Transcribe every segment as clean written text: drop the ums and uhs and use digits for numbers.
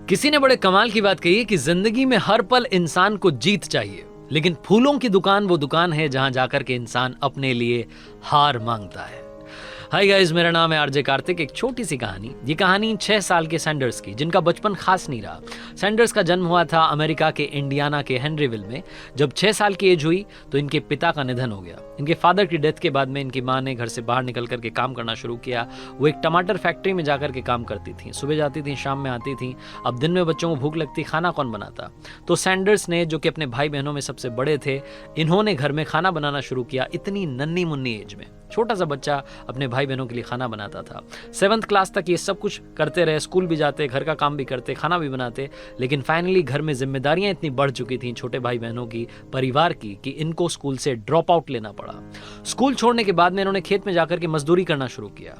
किसी ने बड़े कमाल की बात कही है कि जिंदगी में हर पल इंसान को जीत चाहिए, लेकिन फूलों की दुकान वो दुकान है जहां जाकर के इंसान अपने लिए हार मांगता है। हाय गाइस, मेरा नाम है आरजे कार्तिक। एक छोटी सी कहानी। ये कहानी 6 साल के सैंडर्स की, जिनका बचपन खास नहीं रहा। सैंडर्स का जन्म हुआ था अमेरिका के इंडियाना के हेनरीविल में। जब 6 साल की एज हुई तो इनके पिता का निधन हो गया। इनके फादर की डेथ के बाद में इनकी माँ ने घर से बाहर निकल करके काम करना शुरू किया। वो एक टमाटर फैक्ट्री में जाकर के काम करती थी। सुबह जाती थी, शाम में आती थी। अब दिन में बच्चों को भूख लगती, खाना कौन बनाता? तो सैंडर्स ने, जो कि अपने भाई बहनों में सबसे बड़े थे, इन्होंने घर में खाना बनाना शुरू किया। इतनी नन्ही मुन्नी एज में छोटा सा बच्चा अपने भाई बहनों के लिए खाना बनाता था। 7th क्लास तक ये सब कुछ करते रहे। स्कूल भी जाते, घर का काम भी करते, खाना भी बनाते। लेकिन फाइनली घर में जिम्मेदारियां इतनी बढ़ चुकी थी छोटे भाई बहनों की, परिवार की, कि इनको स्कूल से ड्रॉप आउट लेना पड़ा। स्कूल छोड़ने के बाद में इन्होंने खेत में जाकर के मजदूरी करना शुरू किया।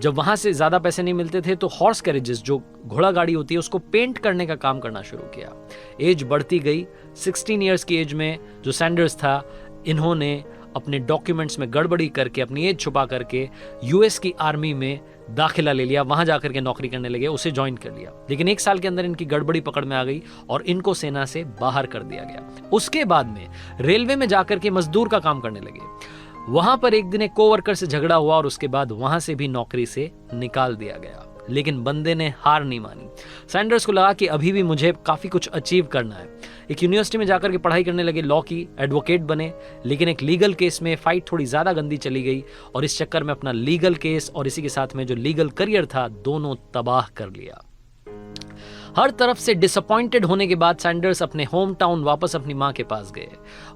जब वहां से ज्यादा पैसे नहीं मिलते थे तो हॉर्स कैरेजेस, जो घोड़ा गाड़ी होती है, उसको पेंट करने का काम करना शुरू किया। एज बढ़ती गई। 16 ईयर्स की एज में जो सैंडर्स था, इन्होंने अपने डॉक्यूमेंट्स में गड़बड़ी करके, अपनी एज छुपा करके यूएस की आर्मी में दाखिला ले लिया। वहां जाकर के नौकरी करने लगे, उसे ज्वाइन कर लिया। लेकिन 1 साल के अंदर इनकी गड़बड़ी पकड़ में आ गई और इनको सेना से बाहर कर दिया गया। उसके बाद में रेलवे में जाकर के मजदूर का काम करने लगे। वहां पर एक दिन एक कोवर्कर से झगड़ा हुआ और उसके बाद वहां से भी नौकरी से निकाल दिया गया। लेकिन बंदे ने हार नहीं मानी। सैंडर्स को लगा कि अभी भी मुझे काफी कुछ अचीव करना है। एक यूनिवर्सिटी में जाकर के पढ़ाई करने लगे, लॉ की, एडवोकेट बने। लेकिन एक लीगल केस में फाइट थोड़ी ज्यादा गंदी चली गई और इस चक्कर में अपना लीगल केस और इसी के साथ में जो लीगल करियर था, दोनों तबाह कर लिया। हर तरफ से डिसअपॉइंटेड होने के बाद सैंडर्स अपने होम टाउन वापस अपनी माँ के पास गए।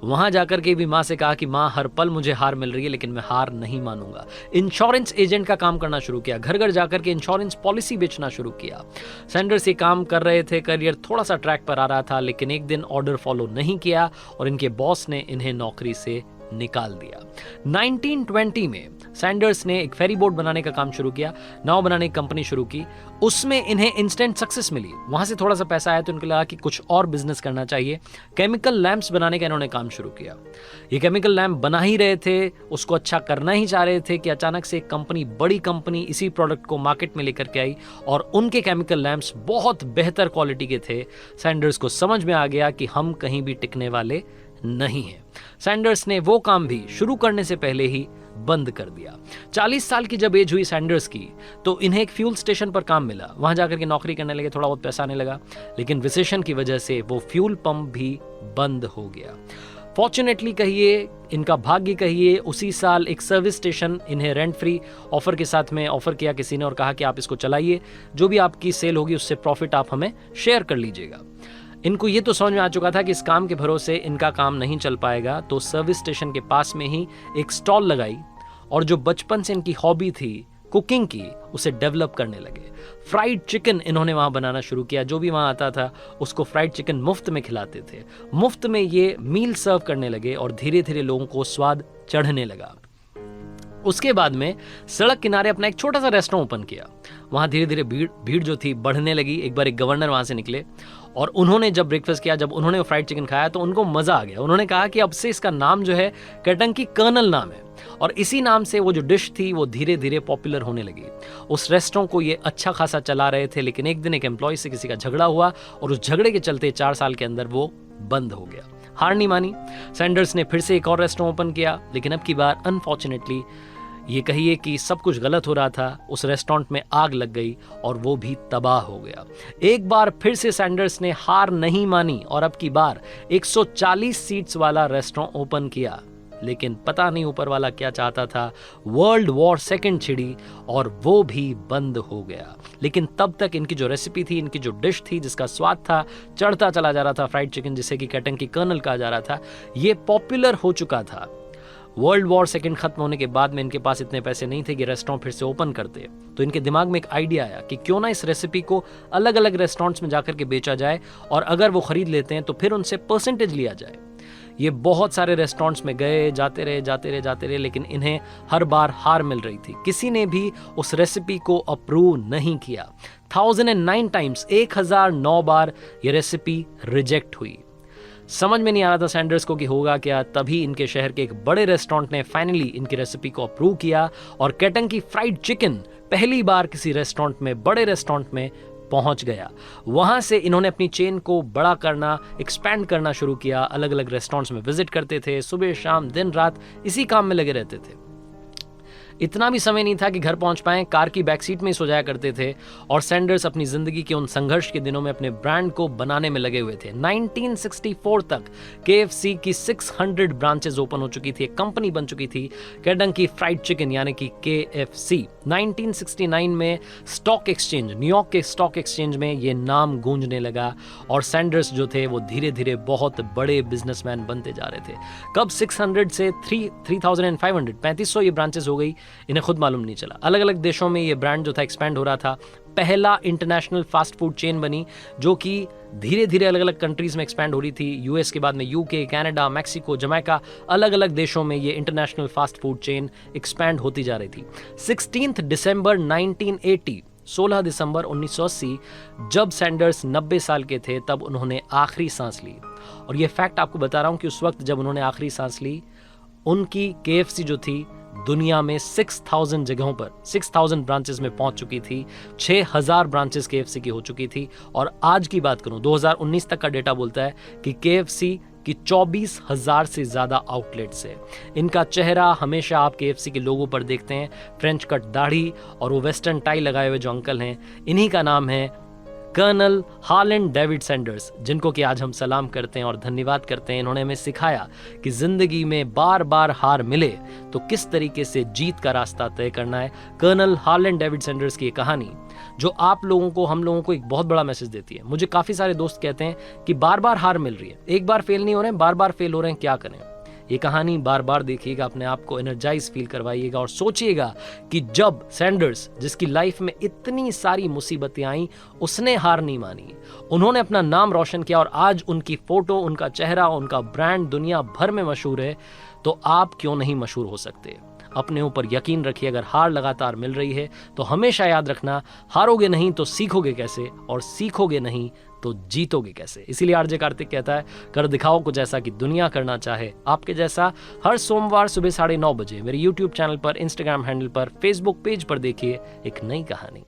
वहां जाकर के भी माँ से कहा कि माँ, हर पल मुझे हार मिल रही है, लेकिन मैं हार नहीं मानूंगा। इंश्योरेंस एजेंट का काम करना शुरू किया। घर घर जाकर के इंश्योरेंस पॉलिसी बेचना शुरू किया। सैंडर्स ये काम कर रहे थे, करियर थोड़ा सा ट्रैक पर आ रहा था। लेकिन एक दिन ऑर्डर फॉलो नहीं किया और इनके बॉस ने इन्हें नौकरी से निकाल दिया। 1920 में सैंडर्स ने एक फेरी बोट बनाने का काम शुरू किया, नाव बनाने की कंपनी शुरू की। उसमें इन्हें इंस्टेंट सक्सेस मिली। वहां से थोड़ा सा पैसा आया तो उनको लगा कि कुछ और बिजनेस करना चाहिए। केमिकल लैंप्स बनाने का इन्होंने काम शुरू किया। ये केमिकल लैंप बना ही रहे थे, उसको अच्छा करना ही चाह रहे थे कि अचानक से एक कंपनी, बड़ी कंपनी, इसी प्रोडक्ट को मार्केट में लेकर के आई और उनके केमिकल लैंप्स बहुत बेहतर क्वालिटी के थे। सैंडर्स को समझ में आ गया कि हम कहीं भी टिकने वाले नहीं है। सैंडर्स ने वो काम भी शुरू करने से पहले ही बंद कर दिया। 40 साल की जब एज हुई सैंडर्स की, तो इन्हें एक फ्यूल स्टेशन पर काम मिला। वहां जाकर के नौकरी करने लगे, थोड़ा बहुत पैसा आने लगा। लेकिन रिसेशन की वजह से वो फ्यूल पंप भी बंद हो गया। फॉर्चुनेटली कहिए, इनका भाग्य कहिए, उसी साल एक सर्विस स्टेशन इन्हें रेंट फ्री ऑफर के साथ में ऑफर किया किसी ने और कहा कि आप इसको चलाइए, जो भी आपकी सेल होगी उससे प्रॉफिट आप हमें शेयर कर लीजिएगा। इनको ये तो समझ में आ चुका था कि इस काम के भरोसे इनका काम नहीं चल पाएगा, तो सर्विस स्टेशन के पास में ही एक स्टॉल लगाई और जो बचपन से इनकी हॉबी थी कुकिंग की, उसे डेवलप करने लगे। फ्राइड चिकन इन्होंने वहां बनाना शुरू किया। जो भी वहां आता था उसको फ्राइड चिकन मुफ्त में खिलाते थे। मुफ्त में ये मील सर्व करने लगे और धीरे धीरे लोगों को स्वाद चढ़ने लगा। उसके बाद में सड़क किनारे अपना एक छोटा सा रेस्टोरेंट ओपन किया। वहां धीरे धीरे भीड़ जो थी बढ़ने लगी। एक बार एक गवर्नर वहां से निकले और उन्होंने जब ब्रेकफास्ट किया, जब उन्होंने फ्राइड चिकन खाया तो उनको मजा आ गया। उन्होंने कहा कि अब से इसका नाम जो है केंटकी कर्नल नाम है। और इसी नाम से वो जो डिश थी वो धीरे धीरे पॉपुलर होने लगी। उस रेस्टोरेंट को ये अच्छा खासा चला रहे थे। लेकिन एक दिन एक एम्प्लॉय से किसी का झगड़ा हुआ और उस झगड़े के चलते 4 साल के अंदर वो बंद हो गया। हार नहीं मानी। सैंडर्स ने फिर से एक और रेस्टोरेंट ओपन किया। लेकिन अब की बार अनफॉर्चुनेटली ये कहिए कि सब कुछ गलत हो रहा था। उस रेस्टोरेंट में आग लग गई और वो भी तबाह हो गया। एक बार फिर से सैंडर्स ने हार नहीं मानी और अब की बार 140 सीट्स वाला रेस्टोरेंट ओपन किया। लेकिन पता नहीं ऊपर वाला क्या चाहता था, वर्ल्ड वॉर सेकंड छिड़ी और वो भी बंद हो गया। लेकिन तब तक इनकी जो रेसिपी थी, इनकी जो डिश थी, जिसका स्वाद था चढ़ता चला जा रहा था, फ्राइड चिकन जिसे कि केंटकी कर्नल कहा जा रहा था, ये पॉपुलर हो चुका था। वर्ल्ड वॉर सेकंड खत्म होने के बाद में इनके पास इतने पैसे नहीं थे कि रेस्टोरेंट फिर से ओपन करते। तो इनके दिमाग में एक आइडिया आया कि क्यों ना इस रेसिपी को अलग अलग रेस्टोरेंट्स में जाकर के बेचा जाए और अगर वो खरीद लेते हैं तो फिर उनसे परसेंटेज लिया जाए। ये बहुत सारे रेस्टोरेंट्स में गए, जाते रहे, लेकिन इन्हें हर बार हार मिल रही थी। किसी ने भी उस रेसिपी को अप्रूव नहीं किया। 1009 टाइम्स, 1009 बार ये रेसिपी रिजेक्ट हुई। समझ में नहीं आ रहा था सैंडर्स को कि होगा क्या। तभी इनके शहर के एक बड़े रेस्टोरेंट ने फाइनली इनकी रेसिपी को अप्रूव किया और केंटकी फ्राइड चिकन पहली बार किसी रेस्टोरेंट में, बड़े रेस्टोरेंट में पहुंच गया। वहां से इन्होंने अपनी चेन को बड़ा करना, एक्सपैंड करना शुरू किया। अलग अलग रेस्टोरेंट्स में विजिट करते थे, सुबह शाम दिन रात इसी काम में लगे रहते थे। इतना भी समय नहीं था कि घर पहुंच पाएं, कार की बैक सीट में ही सो जाया करते थे। और सैंडर्स अपनी जिंदगी के उन संघर्ष के दिनों में अपने ब्रांड को बनाने में लगे हुए थे। 1964 तक KFC की 600 ब्रांचेस ओपन हो चुकी थी, एक कंपनी बन चुकी थी, केंटकी फ्राइड चिकन यानी कि KFC। 1969 में स्टॉक एक्सचेंज, न्यूयॉर्क के स्टॉक एक्सचेंज में ये नाम गूंजने लगा और सैंडर्स जो थे वो धीरे धीरे बहुत बड़े बिजनेसमैन बनते जा रहे थे। कब 600 से 3500 3500 ये ब्रांचेस हो गई, इन्हें खुद मालूम नहीं चला। अलग अलग देशों में ये ब्रांड जो था एक्सपैंड हो रहा था। पहला इंटरनेशनल फास्ट फूड चेन बनी जो कि धीरे धीरे अलग अलग कंट्रीज में एक्सपैंड हो रही थी। यूएस के बाद में UK, कनाडा, मैक्सिको, जमैका, अलग अलग देशों में ये international fast food chain expand होती जा रही थी। 16 दिसंबर 1980, 16 दिसंबर 1980 जब सैंडर्स 90 साल के थे तब उन्होंने आखिरी सांस ली। और ये फैक्ट आपको बता रहा हूं कि उस वक्त जब उन्होंने आखिरी सांस ली, उनकी KFC जो थी दुनिया में 6000 जगहों पर 6000 ब्रांचेस में पहुंच चुकी थी। 6000 ब्रांचेस KFC की हो चुकी थी। और आज की बात करूं, 2019 तक का डेटा बोलता है कि KFC की 24,000 से ज्यादा आउटलेट्स है। इनका चेहरा हमेशा आप KFC के लोगों पर देखते हैं, फ्रेंच कट दाढ़ी और वो वेस्टर्न टाई लगाए हुए जो अंकल हैं, इन्हीं का नाम है कर्नल हार्लैंड डेविड सैंडर्स, जिनको कि आज हम सलाम करते हैं और धन्यवाद करते हैं। इन्होंने हमें सिखाया कि जिंदगी में बार बार हार मिले तो किस तरीके से जीत का रास्ता तय करना है। कर्नल हार्लैंड डेविड सैंडर्स की ये कहानी जो आप लोगों को, हम लोगों को एक बहुत बड़ा मैसेज देती है। मुझे काफी सारे दोस्त कहते हैं कि बार बार हार मिल रही है, एक बार फेल नहीं हो रहे हैं, बार बार फेल हो रहे हैं, क्या करें। ये कहानी बार बार देखिएगा, अपने आप को एनर्जाइज फील करवाइएगा और सोचिएगा कि जब सैंडर्स, जिसकी लाइफ में इतनी सारी मुसीबतें आई, उसने हार नहीं मानी, उन्होंने अपना नाम रोशन किया और आज उनकी फोटो, उनका चेहरा, उनका ब्रांड दुनिया भर में मशहूर है, तो आप क्यों नहीं मशहूर हो सकते। अपने ऊपर यकीन रखिए। अगर हार लगातार मिल रही है तो हमेशा याद रखना, हारोगे नहीं तो सीखोगे कैसे, और सीखोगे नहीं तो जीतोगे कैसे। इसीलिए आरजे कार्तिक कहता है, कर दिखाओ कुछ ऐसा कि दुनिया करना चाहे आपके जैसा। हर सोमवार सुबह 9:30 बजे मेरे YouTube चैनल पर, Instagram हैंडल पर, Facebook पेज पर देखिए एक नई कहानी।